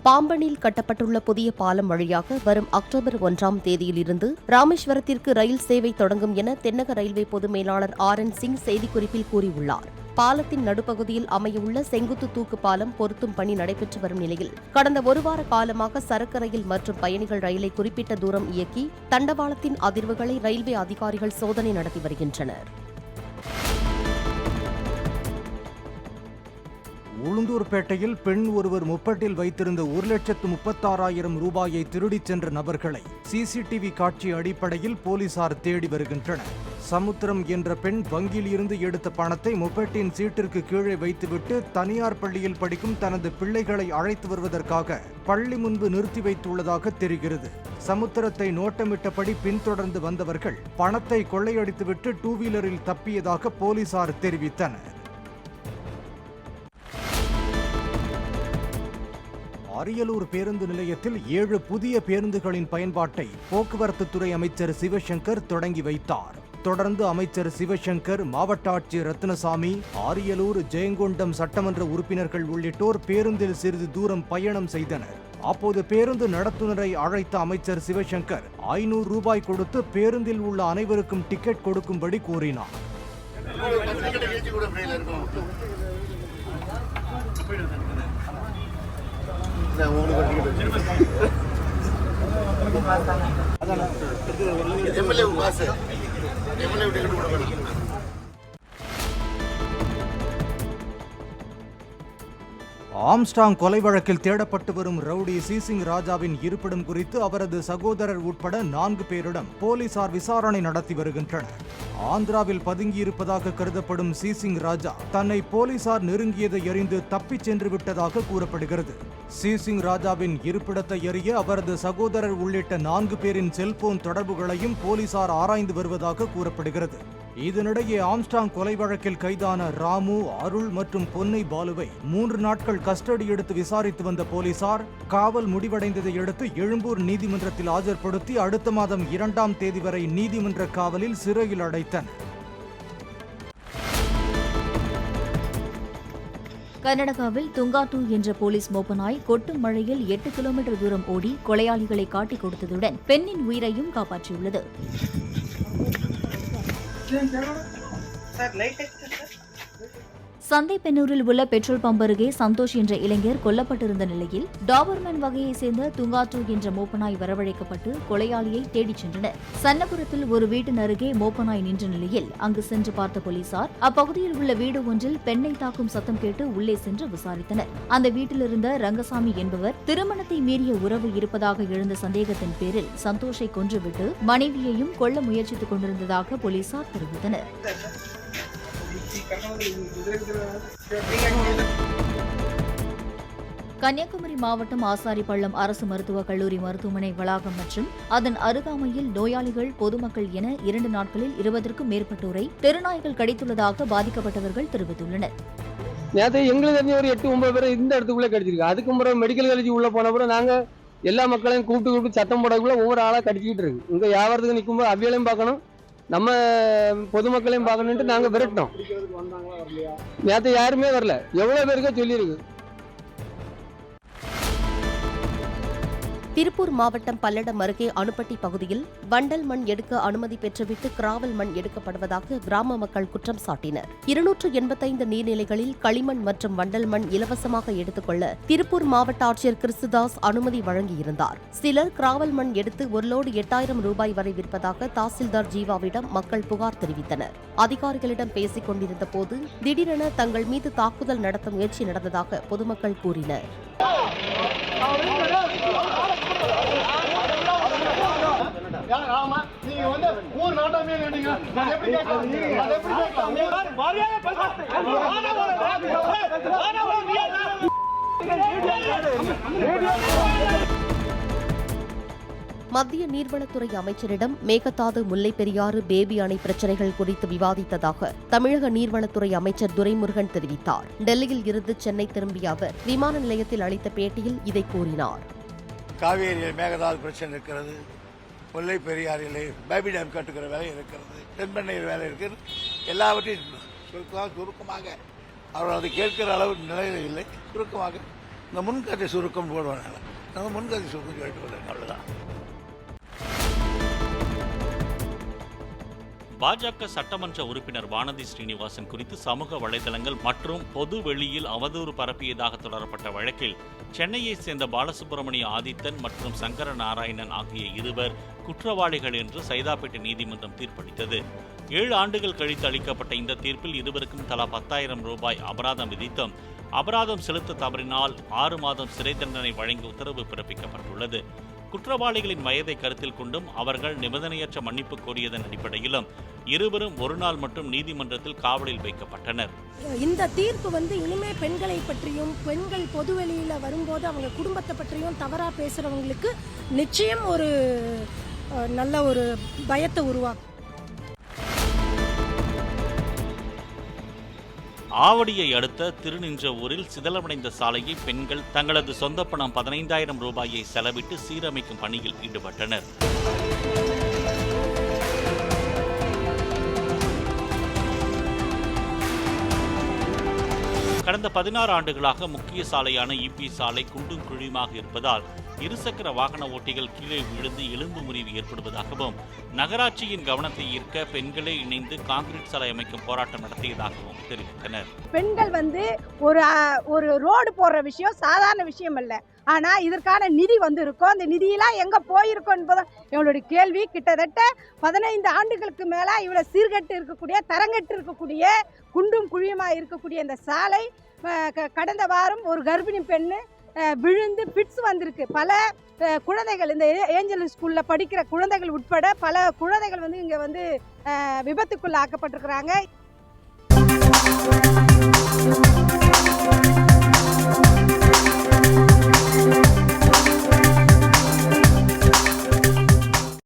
பாம்பனில் கட்டப்பட்டுள்ள புதிய பாலம் வழியாக வரும் அக்டோபர் 1ஆம் தேதியிலிருந்து ராமேஸ்வரத்திற்கு ரயில் சேவை தொடங்கும் என தென்னக ரயில்வே பொது மேலாளர் RN சிங் செய்திக்குறிப்பில் கூறியுள்ளார். பாலத்தின் நடுப்பகுதியில் அமையவுள்ள செங்குத்து தூக்கு பாலம் பொருத்தும் பணி நடைபெற்று வரும் நிலையில் கடந்த ஒரு வார காலமாக சரக்கு ரயில் மற்றும் பயணிகள் ரயிலை குறிப்பிட்ட தூரம் இயக்கி தண்டவாளத்தின் அதிர்வுகளை ரயில்வே அதிகாரிகள் சோதனை நடத்தி வருகின்றனர். உளுந்தூர்பேட்டையில் பெண் ஒருவர் முப்பட்டில் வைத்திருந்த 1,36,000 ரூபாயை திருடிச் சென்ற நபர்களை CCTV காட்சி அடிப்படையில் போலீசார் தேடி வருகின்றனர். சமுத்திரம் என்ற பெண் வங்கியில் இருந்து எடுத்த பணத்தை முப்பட்டின் சீட்டிற்கு கீழே வைத்துவிட்டு தனியார் பள்ளியில் படிக்கும் தனது பிள்ளைகளை அழைத்து வருவதற்காக பள்ளி முன்பு நிறுத்தி வைத்துள்ளதாக தெரிகிறது. சமுத்திரத்தை நோட்டமிட்டபடி பின்தொடர்ந்து வந்தவர்கள் பணத்தை கொள்ளையடித்துவிட்டு 2 வீலரில் தப்பியதாக போலீசார் தெரிவித்தனர். அரியலூர் பேருந்து நிலையத்தில் 7 புதிய பேருந்துகளின் பயன்பாட்டை போக்குவரத்து துறை அமைச்சர் சிவசங்கர் தொடங்கி வைத்தார். தொடர்ந்து அமைச்சர் சிவசங்கர், மாவட்ட ஆட்சியர் ரத்னசாமி, அரியலூர், ஜெயங்கொண்டம் சட்டமன்ற உறுப்பினர்கள் உள்ளிட்டோர் பேருந்தில் சிறிது தூரம் பயணம் செய்தனர். அப்போது பேருந்து நடத்துனரை அழைத்த அமைச்சர் சிவசங்கர் 500 ரூபாய் கொடுத்து பேருந்தில் உள்ள அனைவருக்கும் டிக்கெட் கொடுக்கும்படி கூறினார். ஆம்ஸ்டாங் கொலை வழக்கில் தேடப்பட்டு வரும் ரவுடி சிசிங் ராஜாவின் இருப்பிடம் குறித்து அவரது சகோதரர் உட்பட 4 பேரிடம் போலீசார் விசாரணை நடத்தி வருகின்றனர். ஆந்திராவில் பதுங்கியிருப்பதாக கருதப்படும் சிசிங் ராஜா தன்னை போலீசார் நெருங்கியதை அறிந்து தப்பிச் சென்று விட்டதாக கூறப்படுகிறது. சிசிங் ராஜாவின் இருப்பிடத்தை அறிய அவரது சகோதரர் உள்ளிட்ட 4 பேரின் செல்போன் தொடர்புகளையும் போலீசார் ஆராய்ந்து வருவதாக கூறப்படுகிறது. இதனிடையே ஆம்ஸ்டாங் கொலை வழக்கில் கைதான ராமு, அருள் மற்றும் பொன்னை பாலுவை 3 நாட்கள் கஸ்டடி எடுத்து விசாரித்து வந்த போலீசார் காவல் முடிவடைந்ததை அடுத்து எழும்பூர் நீதிமன்றத்தில் ஆஜர்படுத்தி அடுத்த மாதம் 2ஆம் தேதி வரை நீதிமன்ற காவலில் சிறையில் அடைத்தனர். கர்நாடகாவில் துங்காட்டு என்ற போலீஸ் மோப்பனாய் கொட்டும் மழையில் 8 கிலோமீட்டர் தூரம் ஓடி கொலையாளிகளை காட்டிக் கொடுத்ததுடன் பெண்ணின் உயிரையும் காப்பாற்றியுள்ளது. சந்தைப்பென்னூரில் உள்ள பெட்ரோல் பம்ப் அருகே சந்தோஷ் என்ற இளைஞர் கொல்லப்பட்டிருந்த நிலையில் டாபர்மேன் வகையைச் சேர்ந்த துங்காட்டு என்ற மோப்பனாய் வரவழைக்கப்பட்டு கொலையாளியை தேடிச் சென்றனர். சன்னபுரத்தில் ஒரு வீட்டின் அருகே மோப்பனாய் நின்ற நிலையில் அங்கு சென்று பார்த்த போலீசார் அப்பகுதியில் உள்ள வீடு ஒன்றில் பெண்ணை தாக்கும் சத்தம் கேட்டு உள்ளே சென்று விசாரித்தனர். அந்த வீட்டில் இருந்த ரங்கசாமி என்பவர் திருமணத்தை மீறிய உறவு இருப்பதாக எழுந்த சந்தேகத்தின் பேரில் சந்தோஷை கொன்றுவிட்டு மனைவியையும் கொல்ல முயற்சித்துக் கொண்டிருந்ததாக போலீசார் தெரிவித்தனர். கன்னியாகுமரி மாவட்டம் ஆசாரிப்பள்ளம் அரசு மருத்துவக் கல்லூரி மருத்துவமனை வளாகம் மற்றும் அதன் அருகாமையில் நோயாளிகள், பொதுமக்கள் என 2 நாட்களில் 20க்கும் மேற்பட்டோரை தெருநாய்கள் கடித்துள்ளதாக பாதிக்கப்பட்டவர்கள் தெரிவித்துள்ளனர். நேற்று எங்களுக்கு தெரிஞ்ச ஒரு 8-9 பேர் இந்த இடத்துக்குள்ளே கடிச்சிருக்கு. அதுக்கு முறை மெடிக்கல் காலேஜ் உள்ள போன பிறகு நாங்க எல்லா மக்களையும் கூப்பிட்டு சத்தம் போடக்குள்ள ஒவ்வொரு ஆளா கடிச்சிக்கிட்டு இருக்கு. இங்க வியாபாரத்துக்கு நிற்கும்போது அவியலையும் பார்க்கணும், நம்ம பொதுமக்களையும் பார்க்கணுன்ட்டு நாங்க விரட்டினோம். நேற்று யாருமே வரல. எவ்வளவு பேருக்கே சொல்லியிருக்கு. திருப்பூர் மாவட்டம் பல்லடம் அருகே அனுப்பட்டி பகுதியில் வண்டல் மண் எடுக்க அனுமதி பெற்றுவிட்டு கிராவல் மண் எடுக்கப்படுவதாக கிராம மக்கள் குற்றம் சாட்டினர். 285 நீர்நிலைகளில் களிமண் மற்றும் வண்டல் மண் இலவசமாக எடுத்துக்கொள்ள திருப்பூர் மாவட்ட ஆட்சியர் கிறிஸ்துதாஸ் அனுமதி வழங்கியிருந்தார். சிலர் கிராவல் மண் எடுத்து ஒரு லோடு 8000 ரூபாய் வரை விற்பதாக தாசில்தார் ஜீவாவிடம் மக்கள் புகார் தெரிவித்தனர். அதிகாரிகளிடம் பேசிக் கொண்டிருந்த போது திடீரென தங்கள் மீது தாக்குதல் நடத்த முயற்சி நடந்ததாக பொதுமக்கள் கூறினர். மத்திய நீர்வளத்துறை அமைச்சரிடம் மேகதாது, முல்லைப் பெரியாறு, பேபி அணை பிரச்சினைகள் குறித்து விவாதித்ததாக தமிழக நீர்வளத்துறை அமைச்சர் துரைமுருகன் தெரிவித்தார். டெல்லியில் இருந்து சென்னை திரும்பிய அவர் விமான நிலையத்தில் அளித்த பேட்டியில் இதை கூறினார். காவேரியில் மேகதாது பிரச்சனை இருக்கிறது, முல்லை பெரியாறிலே பேபி டேம் கட்டுக்கிற வேலை இருக்கிறது, தென்பெண்ணையில் வேலை இருக்கிறது. எல்லாவற்றையும் சுருக்கமாக அவர் அதை கேட்கிற அளவு நிலையில் இல்லை. சுருக்கமாக இந்த முன்கதை சுருக்கம் போடுவாங்க, நம்ம முன்கதை சுருக்கம் சொல்லிட்டு வரேன், அவ்வளோதான். பாஜக சட்டமன்ற உறுப்பினர் வானதி ஸ்ரீனிவாசன் குறித்து சமூக வலைதளங்கள் மற்றும் பொது வெளியில் அவதூறு பரப்பியதாக தொடரப்பட்ட வழக்கில் சென்னையைச் சேர்ந்த பாலசுப்ரமணிய ஆதித்தன் மற்றும் சங்கர நாராயணன் ஆகிய இருவர் குற்றவாளிகள் என்று சைதாப்பேட்டை நீதிமன்றம் தீர்ப்பளித்தது. 7 ஆண்டுகள் கழித்து அளிக்கப்பட்ட இந்த தீர்ப்பில் இருவருக்கும் தலா 10,000 ரூபாய் அபராதம் விதித்தும் அபராதம் செலுத்த தவறினால் 6 மாதம் சிறை தண்டனை வழங்கி உத்தரவு பிறப்பிக்கப்பட்டுள்ளது. குற்றவாளிகளின் வயதை கருத்தில் கொண்டும் அவர்கள் நிபந்தனையற்ற மன்னிப்பு கோரியதன் அடிப்படையிலும் இருவரும் ஒரு நாள் மட்டும் நீதிமன்றத்தில் காவலில் வைக்கப்பட்டனர். இந்த தீர்ப்பு இனிமே பெண்களை பற்றியும் பெண்கள் பொதுவெளியில வரும்போது அவங்க குடும்பத்தை பற்றியும் தவறா பேசுறவங்களுக்கு நிச்சயம் ஒரு நல்ல ஒரு பயத்தை உருவாக்கும். ஆவடியை அடுத்த திருநின்றவூரில் சிதலமடைந்த சாலையை பெண்கள் தங்களது சொந்த பணம் 15,000 ரூபாயை செலவிட்டு சீரமைக்கும் பணியில் ஈடுபட்டனர். கடந்த 16 ஆண்டுகளாக முக்கிய சாலையான இபி சாலை குண்டும் குழியுமாக இருப்பதால் இருசக்கர வாகன ஓட்டிகள் கீழே விழுந்து எலும்பு முறிவு ஏற்படுவதாகவும் நகராட்சியின் கவனத்தை ஈர்க்க பெண்களே இணைந்து கான்கிரீட் சாலை அமைக்கும் போராட்டம் நடத்தியதாகவும் தெரிவித்தனர். பெண்கள் ஒரு ரோடு போடுற விஷயம் சாதாரண விஷயம் அல்ல. ஆனா இதற்கான நிதி இருக்கும். அந்த நிதியெல்லாம் எங்க போயிருக்கோம் என்பதும் எங்களுடைய கேள்வி. கிட்டத்தட்ட 15 ஆண்டுகளுக்கு மேல இவ்வளவு சீர்கட்டு இருக்கக்கூடிய தரங்கட்டு இருக்கக்கூடிய குண்டும் குழியுமா இருக்கக்கூடிய இந்த சாலை கடந்த வாரம் ஒரு கர்ப்பிணி பெண்ணு விழுந்து பிட்ஸ் வந்திருக்கு. பல குழந்தைகள் இந்த ஏஞ்சல் ஸ்கூல்ல படிக்கிற குழந்தைகள் உட்பட பல குழந்தைகள் இங்க விபத்துக்குள்ள ஆக்கப்பட்டிருக்கிறாங்க.